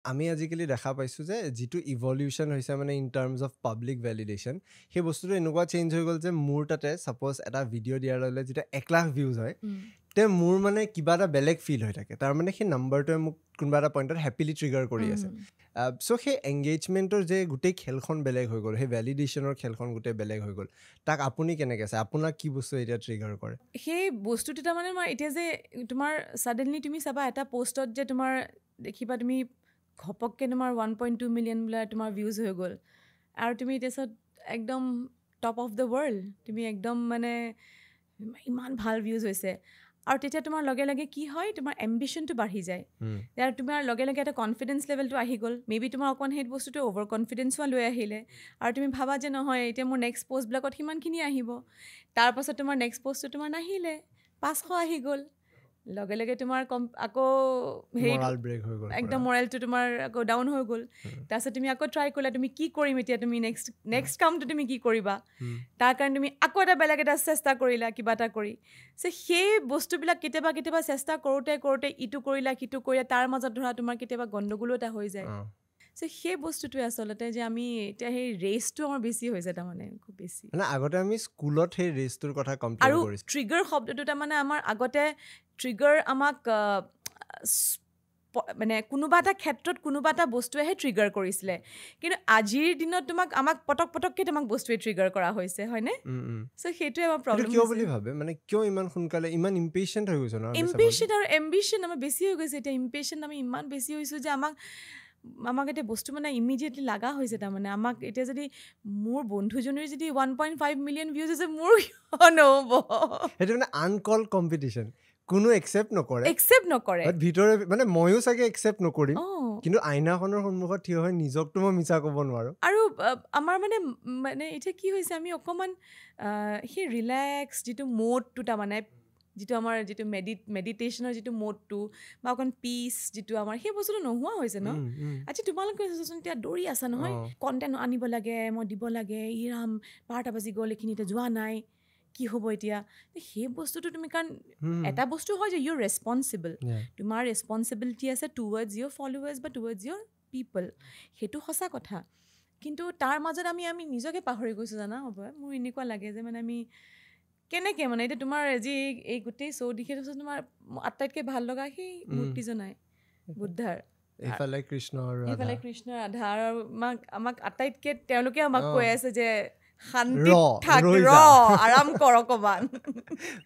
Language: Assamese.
আমি আজিকালি দেখা পাইছোঁ যে যিটো ইভলিউশ্যন হৈছে মানে in terms of public validation সেই বস্তুটো এনেকুৱা চেঞ্জ হৈ গ'ল যে মোৰ তাতে ছাপ'জ এটা ভিডিঅ' দিয়াৰ লগে লগে যেতিয়া 1 লাখ ভিউজ হয় তে মোৰ মানে কিবা এটা বেলেগ ফিল হৈ থাকে তাৰমানে সেই নাম্বাৰটোৱে মোক কোনোবা এটা পইণ্টত হেপিলি ট্ৰিগাৰ কৰি আছে চ' সেই এংগেজমেণ্টৰ যে গোটেই খেলখন বেলেগ হৈ গ'ল সেই ভেলিডেশ্যনৰ খেলখন গোটেই বেলেগ হৈ গ'ল তাক আপুনি কেনেকৈ আছে আপোনাক কি বস্তু এতিয়া ট্ৰিগাৰ কৰে সেই বস্তুটো তাৰমানে মই এতিয়া যে তোমাৰ ছাডেনলি তুমি চাবা এটা পষ্টত যে তোমাৰ দেখিবা তুমি ঘপককৈ তোমাৰ 1.2 মিলিয়ন বোলে তোমাৰ ভিউজ হৈ গ'ল আৰু তুমি তাৰপিছত একদম টপ অফ দ্য ৱৰ্ল্ড তুমি একদম মানে ইমান ভাল ভিউজ হৈছে আৰু তেতিয়া তোমাৰ লগে লগে কি হয় তোমাৰ এম্বিশ্যনটো বাঢ়ি যায় আৰু তোমাৰ লগে লগে এটা কনফিডেঞ্চ লেভেলটো আহি গ'ল মেবি তোমাৰ অকণ সেই বস্তুটো অভাৰ কনফিডেঞ্চো লৈ আহিলে আৰু তুমি ভাবা যে নহয় এতিয়া মোৰ নেক্সট পষ্টবিলাকত সিমানখিনি আহিব তাৰপাছত তোমাৰ নেক্সট পষ্টটো তোমাৰ নাহিলে 500 আহি গ'ল লগে লগে তোমাৰ আকৌ মৰাল ব্ৰেক হৈ গ'ল একদম মৰেলটো তোমাৰ আকৌ ডাউন হৈ গ'ল তাৰপিছত তুমি আকৌ ট্ৰাই কৰিলা তুমি কি কৰিম এতিয়া তুমি নেক্সট কামটো তুমি কি কৰিবা তাৰ কাৰণে তুমি আকৌ এটা বেলেগ এটা চেষ্টা কৰিলা কিবা এটা কৰি সেই বস্তুবিলাক কেতিয়াবা কেতিয়াবা চেষ্টা কৰোঁতে কৰোঁতে ইটো কৰিলা সিটো কৰিলা তাৰ মাজত ধৰা তোমাৰ কেতিয়াবা গণ্ডগোলো এটা হৈ যায় সেই বস্তুটোৱে আচলতে যে আমি এতিয়া সেই ৰেচটো আমাৰ বেছি হৈছে তাৰমানে খুব বেছি মানে আগতে আমি স্কুলত সেই ৰেচটোৰ কথা কমপ্লেইন কৰিছিলোঁ আৰু ট্ৰিগাৰ শব্দটো তাৰমানে আমাৰ আগতে ট্ৰিগাৰ আমাক মানে কোনোবা এটা ক্ষেত্ৰত কোনোবা এটা বস্তুৱেহে ট্ৰিগাৰ কৰিছিলে কিন্তু আজিৰ দিনত আমাক পটককৈ তোমাক বস্তুৱে ট্ৰিগাৰ কৰা হৈছে হয়নে সেইটোৱে আমাৰ প্ৰব্লেম কিয় বুলি ভাবে মানে কিয় ইমান সোনকালে ইমান ইম্পেশ্যেণ্ট হৈ গৈছে ইম্পেশ্যেণ্ট আৰু এম্বিশ্যন আমাৰ বেছি হৈ গৈছে এতিয়া ইম্পেশ্যেণ্ট আমি ইমান বেছি হৈছোঁ যে আমাক এতিয়া বস্তু মানে ইমিডিয়েটলি লগা হৈছে তাৰমানে আমাক এতিয়া যদি মোৰ বন্ধুজনীৰ যদি 1.5 মিলিয়ন ভিউজ আছে মোৰ কিয় নহ'ব সেইটো মানে আনকল কম্পিটিশ্যন কোনো একচেপ্ট নকৰে ভিতৰে মানে ময়ো চাগে একচেপ্ট নকৰিম কিন্তু আইনাখনৰ সন্মুখত থিয় হৈ নিজকতো মই মিছা ক'ব নোৱাৰোঁ আৰু আমাৰ মানে এতিয়া কি হৈছে আমি অকণমান সেই ৰিলেক্স যিটো মোডটো তাৰমানে যিটো আমাৰ যিটো মেডিটেশ্যনৰ যিটো মোডটো বা অকণ পিচ যিটো আমাৰ সেই বস্তুটো নোহোৱা হৈছে ন আচ্ছা তোমালোকে এতিয়া দৌৰি আছা নহয় কণ্টেণ্ট আনিব লাগে মই দিব লাগে ইৰাম 12টা বাজি গ'ল এইখিনি এতিয়া যোৱা নাই কি হ'ব এতিয়া সেই বস্তুটো তুমি কাৰণ এটা বস্তু হয় যে ইউৰ ৰেছপনচিবল তোমাৰ ৰেছপনচিবিলিটি আছে টুৱাৰ্ডছ ইয়ৰ ফলোৱাৰ্ছ বা টুৱাৰ্ডছ ইয়ৰ পিপল সেইটো সঁচা কথা কিন্তু তাৰ মাজত আমি নিজকে পাহৰি গৈছোঁ জানা হ'ব মোৰ এনেকুৱা লাগে যে মানে আমি কেনেকৈ মানে এতিয়া তোমাৰ আজি এই গোটেই শ্ব' দেখি থৈছোঁ তোমাৰ আটাইতকৈ ভাল লগা সেই মূৰ্তিজনাই বুদ্ধাৰ এইফালে কৃষ্ণ ৰাধা আৰু আমাক আটাইতকৈ তেওঁলোকে আমাক কৈ আছে যে শান্তি থাক আৰাম কৰ অকণমান